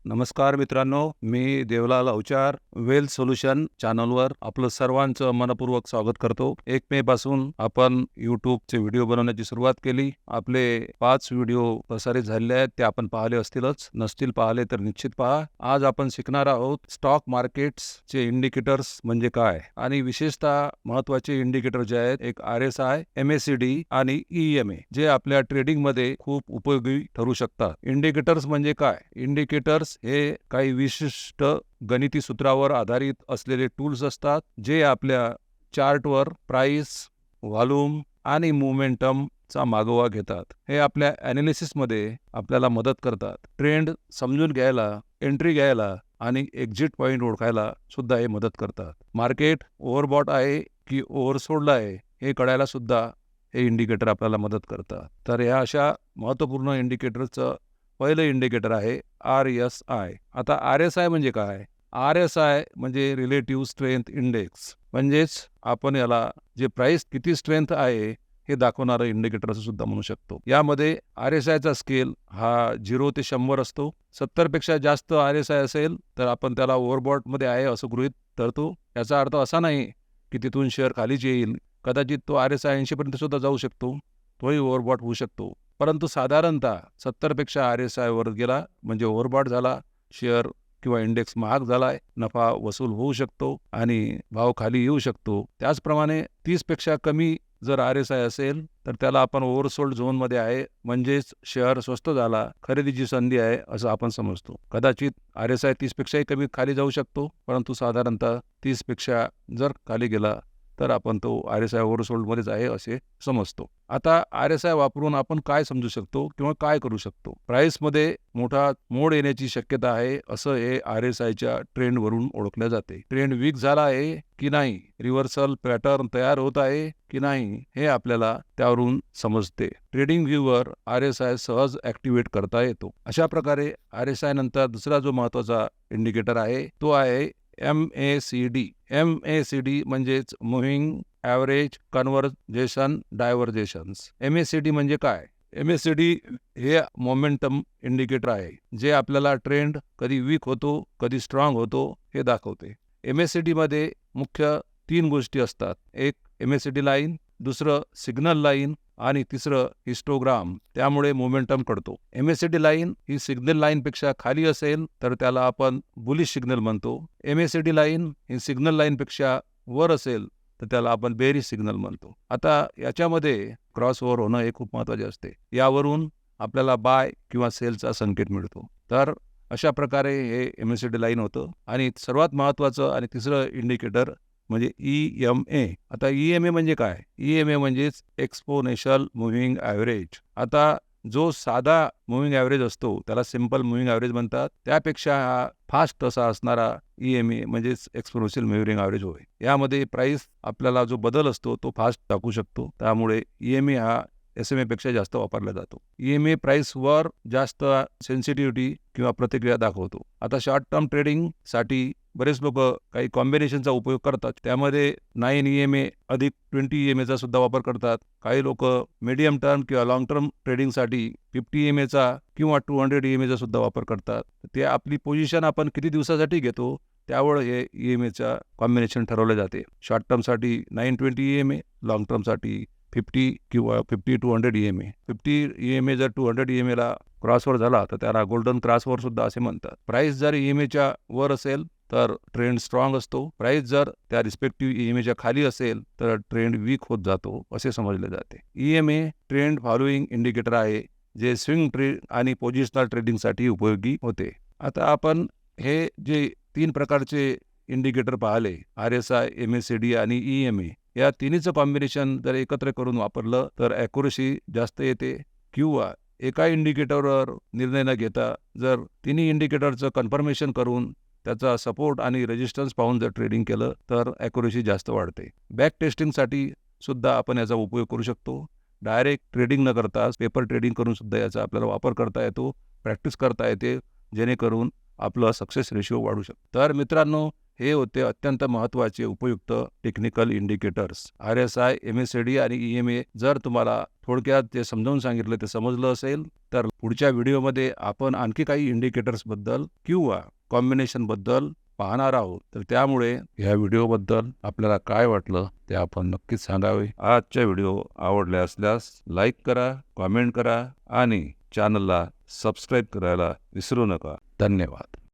नमस्कार मित्रांनो, मी Devlal Avchar wealth solution चॅनलवर आपलं सर्वांचं मनपूर्वक स्वागत करतो. 1 मे पासून आपण यूट्यूबचे व्हिडिओ बनवण्याची सुरुवात केली. आपले 5 व्हिडिओ प्रसारित झालेले आहेत, ते आपण पाहिले असतीलच. नसतील पाहिले तर निश्चित पहा. आज आपण शिकणार आहोत स्टॉक मार्केट्सचे इंडिकेटर्स म्हणजे काय आणि विशेषतः महत्त्वाचे इंडिकेटर जे आहेत, एक RSI, MACD आणि EMA जे आपल्या ट्रेडिंगमध्ये खूप उपयोगी ठरू शकतात. इंडिकेटर्स म्हणजे काय? इंडिकेटर्स हे काही विशिष्ट गणिती सूत्रावर आधारित असलेले टूल्स असतात, जे आपल्या चार्टवर प्राइस, व्हॉल्यूम आणि मोमेंटमचा मागोवा घेतात. हे आपल्या ॲनालिसिसमध्ये आपल्याला मदत करतात. ट्रेंड समजून घ्यायला, एंट्री घ्यायला आणि एक्झिट पॉईंट ओळखायला सुद्धा हे मदत करतात. मार्केट ओव्हरबॉट आहे की ओव्हरसोल्ड आहे हे कळायला सुद्धा हे इंडिकेटर आपल्याला मदत करतात. तर ह्या अशा महत्त्वपूर्ण इंडिकेटरचं पहिलं इंडिकेटर आहे RSI. आता RSI म्हणजे काय? RSI म्हणजे रिलेटिव्ह स्ट्रेंथ इंडेक्स. म्हणजेच आपण याला जे प्राइस किती स्ट्रेंथ आहे हे दाखवणारं इंडिकेटर असं सुद्धा म्हणू शकतो. यामध्ये RSIचा स्केल हा 0 ते 100 असतो. 70 पेक्षा जास्त RSI असेल तर आपण त्याला ओव्हरबॉटमध्ये आहे असं गृहीत धरतो. याचा अर्थ असा नाही की तिथून शेअर खालीच येईल. कदाचित तो RSI 80 पर्यंत सुद्धा जाऊ शकतो. तोही ओव्हरबॉट होऊ शकतो. परंतु साधारणतः 70 पेक्षा RSI वर गेला म्हणजे ओव्हरबॉट झाला, शेअर किंवा इंडेक्स महाग झालाय, नफा वसूल होऊ शकतो आणि भाव खाली येऊ शकतो. त्याचप्रमाणे 30 पेक्षा कमी जर RSI असेल तर त्याला आपण ओव्हरसोल्ड झोनमध्ये आहे, म्हणजेच शेअर स्वस्त झाला, खरेदीची संधी आहे असं आपण समजतो. कदाचित RSI 30 पेक्षाही कमी खाली जाऊ शकतो, परंतु साधारणतः 30 पेक्षा जर खाली गेला तर आपण तो RSI ओव्हरसोल्डमध्येच आहे असे समजतो. आता RSI वापरून आपण काय समजू शकतो किंवा काय करू शकतो? प्राइसमध्ये मोठा मोड येण्याची शक्यता आहे असं हे RSIच्या ट्रेंडवरून ओळखले जाते. ट्रेंड वीक झाला आहे की नाही, रिव्हर्सल पॅटर्न तयार होत आहे की नाही हे आपल्याला त्यावरून समजते. ट्रेडिंग व्ह्यूवर RSI सहज ॲक्टिवेट करता येतो. अशा प्रकारे RSI नंतर दुसरा जो महत्त्वाचा इंडिकेटर आहे तो आहे MACD. MACD म्हणजेच मुव्हिंग ॲव्हरेज कन्व्हर्जेशन डायव्हर्जेशन्स. MACD म्हणजे काय? MACD हे मोमेंटम इंडिकेटर आहे, जे आपल्याला ट्रेंड कधी वीक होतो, कधी स्ट्रॉंग होतो हे दाखवते. MACD मध्ये मुख्य 3 गोष्टी असतात. एक MACD लाईन, दुसरं सिग्नल लाईन आणि तिसरं हिस्टोग्राम. त्यामुळे मोमेंटम कळतो. MACD लाईन ही सिग्नल लाईनपेक्षा खाली असेल तर त्याला आपण बुलिश सिग्नल म्हणतो. MACD लाईन ही सिग्नल लाईनपेक्षा वर असेल तर त्याला आपण बेरिश सिग्नल म्हणतो. आता याच्यामध्ये क्रॉस ओव्हर होणं हे खूप महत्त्वाचे असते. यावरून आपल्याला बाय किंवा सेलचा संकेत मिळतो. तर अशा प्रकारे हे MACD लाईन होतं. आणि सर्वात महत्त्वाचं आणि तिसरं इंडिकेटर म्हणजे EMA. आता EMA म्हणजे काय? EMA म्हणजेच एक्सपोनेन्शियल मूव्हिंग ॲव्हरेज. आता जो साधा मूव्हिंग ॲव्हरेज असतो त्याला सिंपल मूव्हिंग ॲव्हरेज म्हणतात. त्यापेक्षा हा फास्ट असा असणारा EMA म्हणजेच एक्सपोनेन्शियल मूव्हिंग ॲव्हरेज होय. यामध्ये प्राइस आपल्याला जो बदल असतो तो फास्ट दाखवू शकतो. त्यामुळे EMA हा SMA पेक्षा जास्त वापरला जातो. EMA प्राइसवर जास्त सेन्सिटिव्हिटी किंवा प्रतिक्रिया दाखवतो. आता शॉर्ट टर्म ट्रेडिंगसाठी बरेच लोक काही कॉम्बिनेशनचा उपयोग करतात. त्यामध्ये 9 EMA अधिक 20 EMAचा सुद्धा वापर करतात. काही लोक मीडियम टर्म किंवा लॉंग टर्म ट्रेडिंगसाठी 50 EMAचा किंवा 200 EMAचा सुद्धा वापर करतात. ते आपली पोझिशन आपण किती दिवसासाठी घेतो त्यावर हे EMAचा कॉम्बिनेशन ठरवले जाते. शॉर्ट टर्मसाठी 920 EMA, लॉंग टर्मसाठी 50 किंवा 50 to 100 EMA. 50 EMA जर 200 EMAला क्रॉसवर झाला तर त्याला गोल्डन क्रॉसवर सुद्धा असे म्हणतात. प्राइस जर EMAच्या वर असेल तर ट्रेंड स्ट्रॉंग असतो. प्राइस जर त्या रिस्पेक्टिव्ह EMAच्या खाली असेल तर ट्रेंड वीक होत जातो असे समजले जाते. EMA ट्रेंड फॉलोइंग इंडिकेटर आहे, जे स्विंग ट्रेड आणि पोझिशनल ट्रेडिंगसाठी उपयोगी होते. आता आपण हे जे 3 प्रकारचे इंडिकेटर पाहिले, RSI, MACD आणि EMA, या तिन्हीचं कॉम्बिनेशन जर एकत्र करून वापरलं तर ॲक्युरसी जास्त येते. किंवा एका इंडिकेटरवर निर्णय न घेता जर तिन्ही इंडिकेटरचं कन्फर्मेशन करून त्याचा सपोर्ट आणि रेजिस्टन्स पाहून जर ट्रेडिंग केलं तर ॲक्युरसी जास्त वाढते. बॅक टेस्टिंगसाठी सुद्धा आपण याचा उपयोग करू शकतो. डायरेक्ट ट्रेडिंग न करता पेपर ट्रेडिंग करून सुद्धा याचा आपल्याला वापर करता येतो, प्रॅक्टिस करता येते, जेणेकरून आपलं सक्सेस रेशिओ वाढू शकतो. तर मित्रांनो, हे होते अत्यंत महत्त्वाचे उपयुक्त टेक्निकल इंडिकेटर्स. RSI, MACD आणि EMA जर तुम्हाला थोडक्यात जे समजावून सांगितलं ते समजलं असेल तर पुढच्या व्हिडिओमध्ये आपण आणखी काही इंडिकेटर्सबद्दल किंवा कॉम्बिनेशनबद्दल पाहणार आहोत. तर त्यामुळे ह्या व्हिडिओबद्दल आपल्याला काय वाटलं ते आपण नक्कीच सांगावे. आजचा व्हिडिओ आवडला असल्यास लाईक करा, कॉमेंट करा आणि चॅनलला सबस्क्राईब करायला विसरू नका. धन्यवाद.